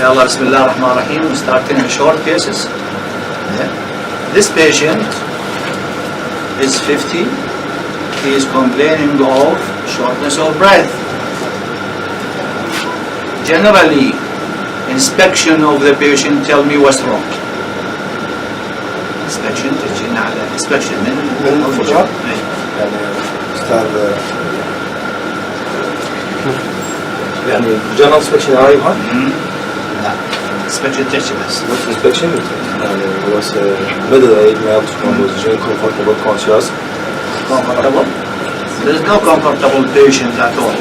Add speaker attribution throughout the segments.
Speaker 1: Inshallah, Bismillah ar-Rahman ar-Rahim, we start in short cases. This patient is 50. He is complaining of shortness of breath. Generally, inspection of the patient tell me what's wrong. Inspection تجينا على inspection من
Speaker 2: الفجار يعني أستاذ يعني general inspection هاي هون؟
Speaker 1: لا inspection تحكي بس.
Speaker 2: Not inspection يعني was middle age male was comfortable conscious.
Speaker 1: Comfortable? There is no comfortable patient at all.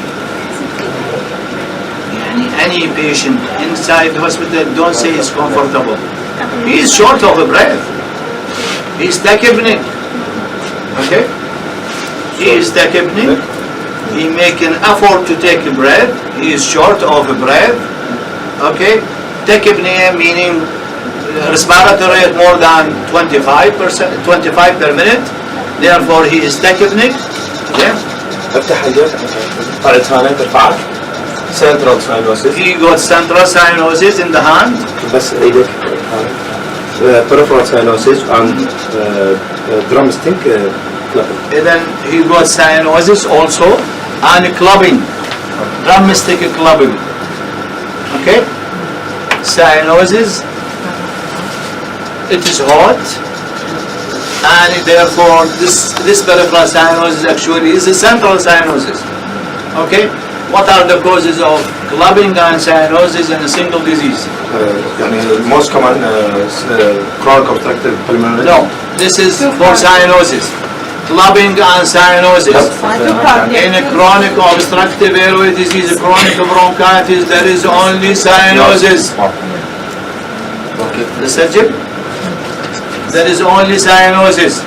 Speaker 1: Any patient inside the hospital, don't say it's comfortable. He is short of breath. He is tachypneic. Okay? He is tachypneic. He make an effort to take a breath. He is short of breath. Okay? Tachypnea meaning respiratory rate more than 25%, 25 per minute. Therefore, he is tachypneic. Yeah?
Speaker 2: افتح الجرح طلعت ثانية ترفعك central cyanosis.
Speaker 1: He got central cyanosis in the hand.
Speaker 2: بس ايدك peripheral cyanosis and drumstick clubbing.
Speaker 1: And then he got cyanosis also and clubbing, drumstick clubbing. Okay? Cyanosis, it is hot, and therefore this peripheral cyanosis actually is a central cyanosis. Okay? What are the causes of clubbing and cyanosis in a single disease?
Speaker 2: يعني most common chronic obstructive pulmonary.
Speaker 1: No, this is for cyanosis. Clubbing and cyanosis. In a chronic obstructive airway disease, chronic bronchitis, there is only cyanosis. The subject? There is only cyanosis.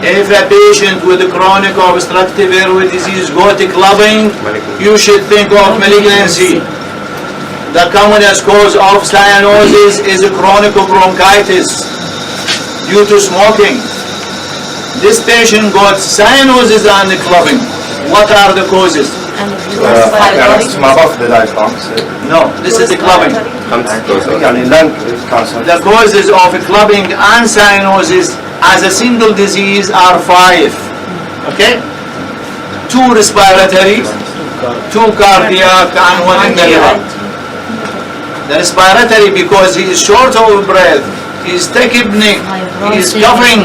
Speaker 1: If a patient with a chronic obstructive airway disease got a clubbing, you should think of malignancy. The commonest cause of cyanosis is a chronic bronchitis due to smoking. This patient got cyanosis and clubbing. What are the causes?
Speaker 2: ما ضاف the diaphragm.
Speaker 1: No, this is the clubbing.
Speaker 2: يعني lung cancer.
Speaker 1: The causes of clubbing and cyanosis as a single disease are 5. Okay? 2 respiratory, 2 cardiac, and 1 in the liver. The respiratory because he is short of breath, he is tachypneic, he is coughing.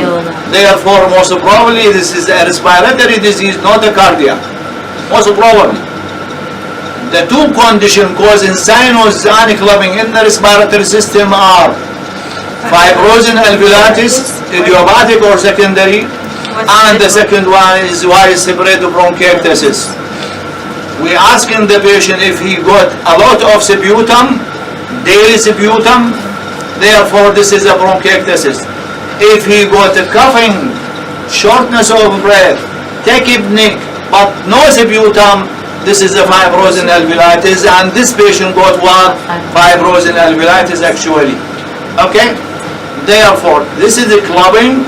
Speaker 1: Therefore, most probably this is a respiratory disease, not a cardiac. Most probably. The 2 conditions causing cyanosis and clubbing in the respiratory system are fibrosis alveolatis, idiopathic or secondary, and the second one is widespread bronchiectasis. We asking the patient if he got a lot of sputum, daily sputum, therefore this is a bronchiectasis. If he got a coughing, shortness of breath, tachypneic, but no sputum, this is a fibrosis alveolitis, and this patient got what? Fibrosis alveolitis actually. Okay? Therefore, this is the clubbing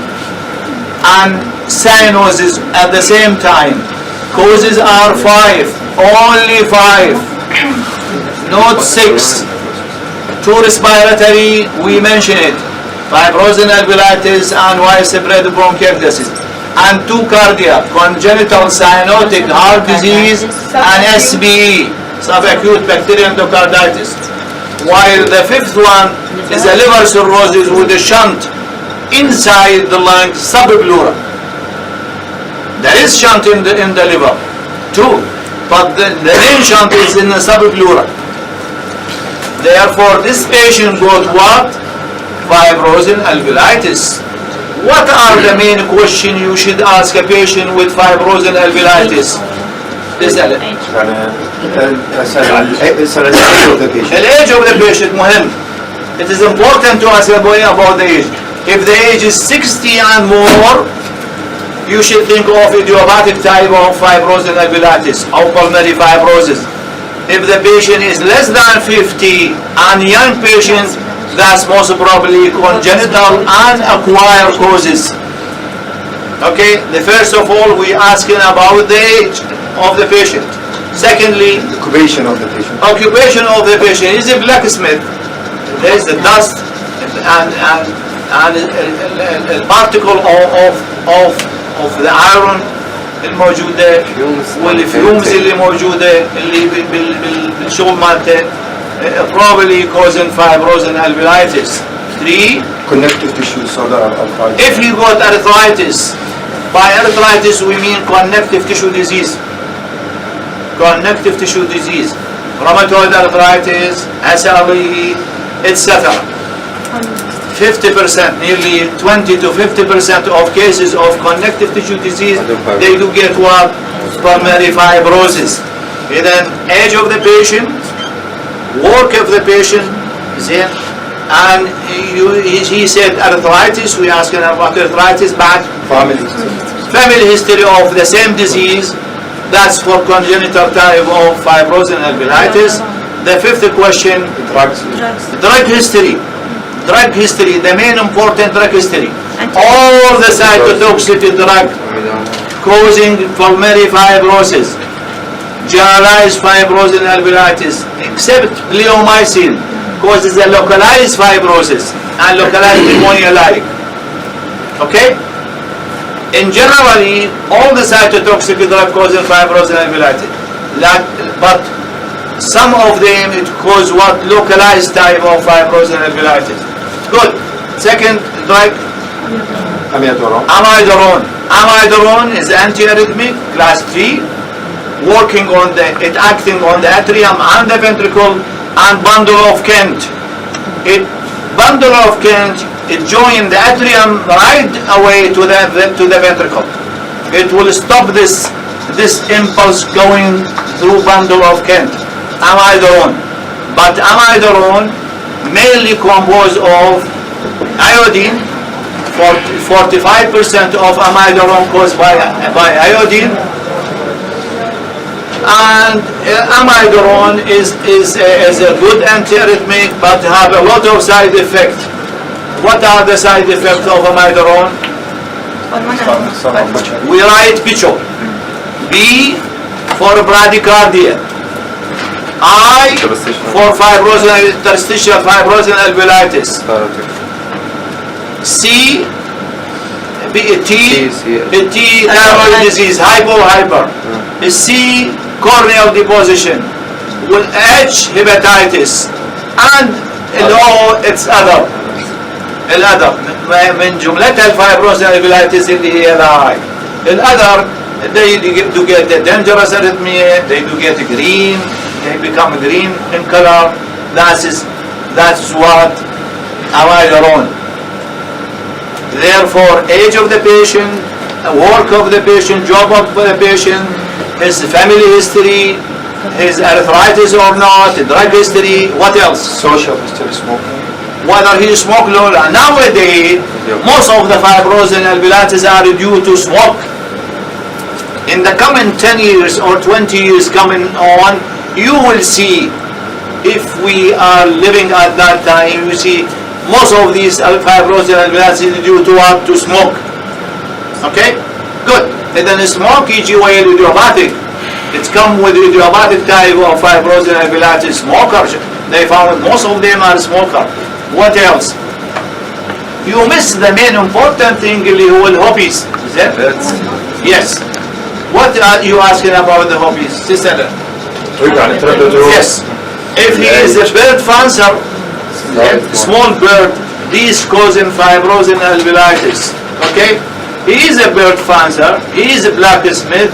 Speaker 1: and cyanosis at the same time. Causes are 5, only 5, not 6. 2 respiratory, we mention it, fibrosis alveolitis and widespread bronchiectasis. And 2 cardiac, congenital cyanotic heart disease and SBE, subacute bacterial endocarditis. While the 5th one is a liver cirrhosis with a shunt inside the lung, subpleural. There is shunt in the liver too, but the main shunt is in the subpleural. Therefore, this patient got what? Fibrosis alveolitis. What are the main questions you should ask a patient with fibrosis alveolitis? تسأل. The age of the patient مهم. It is important to ask about the age. If the age is 60 and more, you should think of idiopathic type of fibrosis alveolitis or pulmonary fibrosis. If the patient is less than 50 and young patient, that's most probably congenital and acquired causes. Okay, first of all, we asking about the age of the patient. Secondly,
Speaker 2: Occupation of the patient.
Speaker 1: Occupation of the patient is a blacksmith. there's the dust and a particle of the iron الموجودة والفيومز اللي موجودة اللي بالشغل مالته probably causing fibrosis and alveolitis. 3.
Speaker 2: Connective tissue disorder and arthritis.
Speaker 1: If you got arthritis, by arthritis we mean connective tissue disease. Connective tissue disease, rheumatoid arthritis, SLE, etc. 50%, nearly 20 to 50% of cases of connective tissue disease, they do get what? Pulmonary fibrosis. Then age of the patient, work of the patient, then, and he said arthritis, we asked him about arthritis, but family history of the same disease, that's for congenital type of fibrosis and alveolitis. The fifth question, drug history. Drug history, the main important drug history. All the cytotoxic drug causing pulmonary fibrosis, generalized fibrosis and alveolitis, except bleomycin causes a localized fibrosis and localized pneumonia-like. Okay? In generally, all the cytotoxic drug causing fibrosis and alveolitis, but some of them it cause what? Localized type of fibrosis and alveolitis. Good. Second drug, amiodarone. Amiodarone is antiarrhythmic, class 3, working on it acting on the atrium and the ventricle and bundle of Kent. Bundle of Kent, it joins the atrium right away to the ventricle. It will stop this impulse going through bundle of Kent. Amiodarone. But amiodarone mainly composed of iodine. 45% of amiodarone caused by iodine. And amiodarone is a good antiarrhythmic but have a lot of side effects. What are the side effects of amiodarone? We write PICO. B for bradycardia. I for fibrosis, interstitial fibrosis and alveolitis. C, T, thyroid disease, hyper. C, corneal deposition. H, hepatitis. And O, it's other. من جملتها الفايبروس والالفيولايتس اللي هي الهاي. الأذر they do get a dangerous arrhythmia, they do get green, they become green in color. That's what amiodarone. Therefore, age of the patient, work of the patient, job of the patient, his family history, his arthritis or not, drug history, what else?
Speaker 2: Social history, smoking.
Speaker 1: Whether he smoked or not. Nowadays, most of the fibrosis and alveolitis are due to smoke. In the coming 10 years or 20 years coming on, you will see, if we are living at that time, you see most of these fibrosis and alveolitis is due to what? To smoke. Okay? Good. And then smoke is idiopathic. It's come with idiopathic type of fibrosis and alveolitis. Smokers, they found most of them are smokers. What else? You miss the main important thing اللي هو الهوبيز. Is that? Yes. What are you asking about the hobbies? Sister? Yes. If he is a bird fancer, small bird, these causing fibrosis and alveolitis. Okay? He is a bird fancer, he is a blacksmith,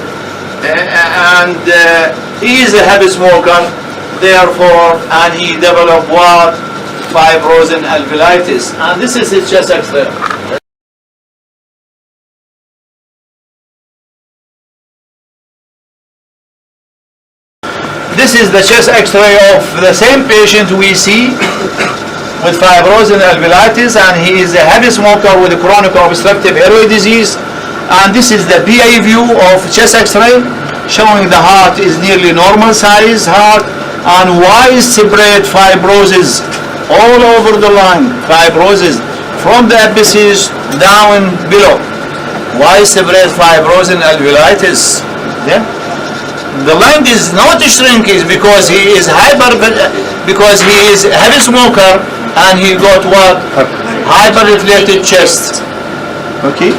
Speaker 1: and he is a heavy smoker, therefore, and he developed what? Fibrosis and alveolitis. And this is his chest X-ray. This is the chest X-ray of the same patient we see with fibrosis and alveolitis, and he is a heavy smoker with chronic obstructive airway disease. And this is the PA view of chest X-ray, showing the heart is nearly normal size heart and widespread fibrosis all over the lung, fibrosis from the apices down below. Widespread fibrosis and alveolitis. Yeah? The lung is not shrinking because he is heavy smoker and he got what? Hyperinflated chest. Okay?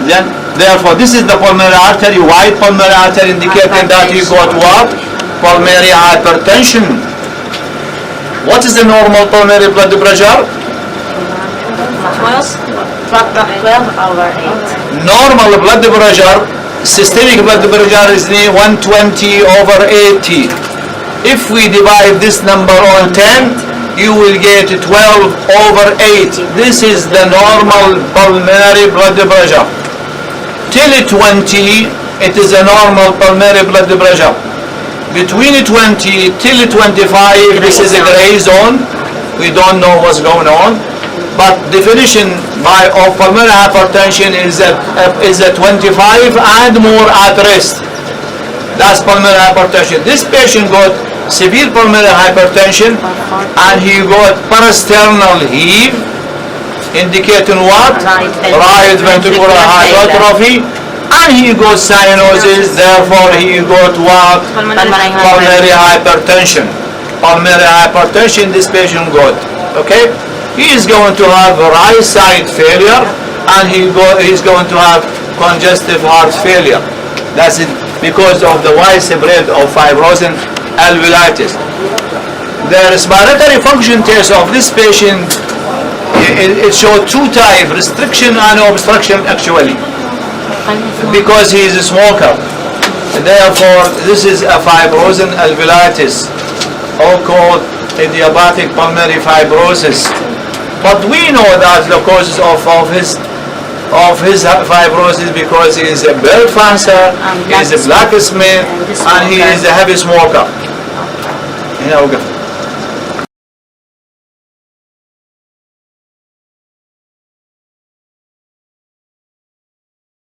Speaker 1: Then, therefore, this is the pulmonary artery, wide pulmonary artery indicating that he got what? Pulmonary hypertension. What is the normal pulmonary blood pressure?
Speaker 3: 12/8.
Speaker 1: Normal blood pressure, systemic blood pressure is 120/80. If we divide this number on 10, you will get 12/8. This is the normal pulmonary blood pressure. Till 20, it is a normal pulmonary blood pressure. Between 20 till 25, this is a gray zone. We don't know what's going on. But definition of pulmonary hypertension is at 25 and more at rest. That's pulmonary hypertension. This patient got severe pulmonary hypertension and he got parasternal heave, indicating what? Right ventricular hypertrophy. And he got cyanosis, therefore he got what? Pulmonary hypertension. Pulmonary hypertension this patient got. Okay? He is going to have right side failure and he's going to have congestive heart failure. That's it, because of the widespread of fibrosing alveolitis. The respiratory function test of this patient, it showed two types, restriction and obstruction actually, because he is a smoker. Therefore, this is a fibrosing alveolitis, or called idiopathic pulmonary fibrosis. But we know that the causes of his fibrosis because he is a belt fencer, he is a blacksmith, and he is a heavy smoker. هنا وقف.